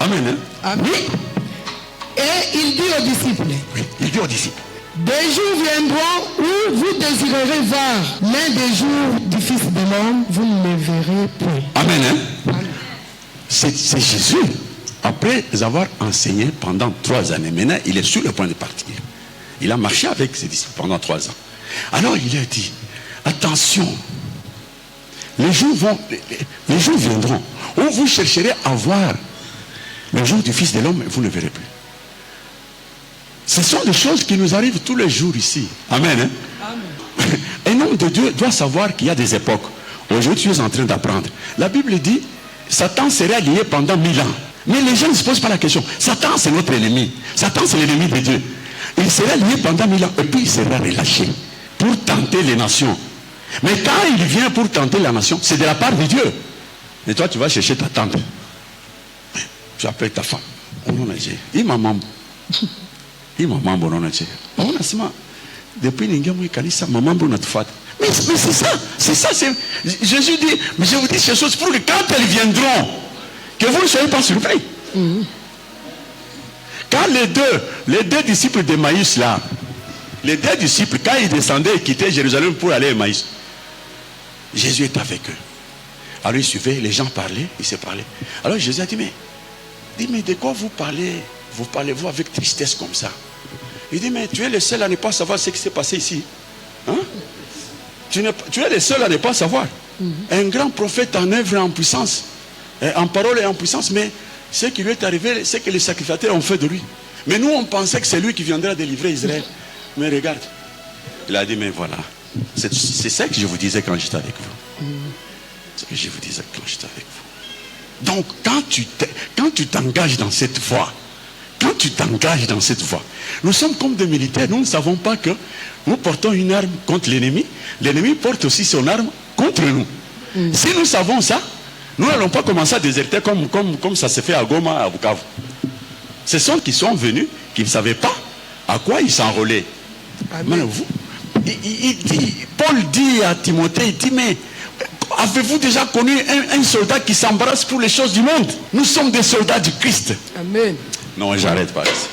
Amen. Hein? Amen. Oui. Et il dit aux disciples. Oui, il dit aux disciples. Des jours viendront où vous désirerez voir l'un des jours du Fils de l'homme, vous ne le verrez point. Amen. Hein? Amen. C'est Jésus. Après avoir enseigné pendant 3 années, maintenant il est sur le point de partir. Il a marché avec ses disciples pendant 3 ans. Alors il a dit, attention, les jours viendront où vous chercherez à voir le jour du Fils de l'homme et vous ne verrez plus. Ce sont des choses qui nous arrivent tous les jours ici. Amen. Hein? Amen. Un homme de Dieu doit savoir qu'il y a des époques. Aujourd'hui, tu es en train d'apprendre. La Bible dit, Satan serait lié pendant 1000 ans. Mais les gens ne se posent pas la question. Satan, c'est notre ennemi. Satan, c'est l'ennemi de Dieu. Il sera lié pendant 1000 ans et puis il sera relâché pour tenter les nations. Mais quand il vient pour tenter la nation, c'est de la part de Dieu. Et toi, tu vas chercher ta tante. Tu appelles ta femme. Il m'a mambo. Il m'a mambo. Depuis Ningamou Kanisa, maman n'a pas fait. Mais c'est ça. Jésus dit, mais je vous dis ces choses pour que quand elles viendront, que vous ne soyez pas surpris. Quand les deux disciples d'Emmaüs là, les 2 disciples, quand ils descendaient et quittaient Jérusalem pour aller à Emmaüs, Jésus est avec eux. Alors ils suivaient, les gens parlaient, ils se parlaient. Alors Jésus a dit, mais de quoi vous parlez? Vous parlez-vous avec tristesse comme ça? Il dit, mais tu es le seul à ne pas savoir ce qui s'est passé ici. Hein? Tu es le seul à ne pas savoir. Un grand prophète en œuvre et en puissance, en parole et en puissance, mais ce qui lui est arrivé, c'est que les sacrificateurs ont fait de lui. Mais nous, on pensait que c'est lui qui viendra délivrer Israël. Mais regarde, il a dit, mais voilà, c'est ça que je vous disais quand j'étais avec vous. C'est ce que je vous disais quand j'étais avec vous. Donc, quand tu t'engages dans cette voie, nous sommes comme des militaires, nous ne savons pas que nous portons une arme contre l'ennemi. L'ennemi porte aussi son arme contre nous. Si nous savons ça, nous n'allons pas commencer à déserter comme ça se fait à Goma, à Bukavu. Ce sont qui sont venus, qui ne savaient pas à quoi ils s'enrôlaient. Paul dit à Timothée, il dit, mais avez-vous déjà connu un soldat qui s'embrasse pour les choses du monde? Nous sommes des soldats du Christ. Amen. Non, j'arrête pas ici.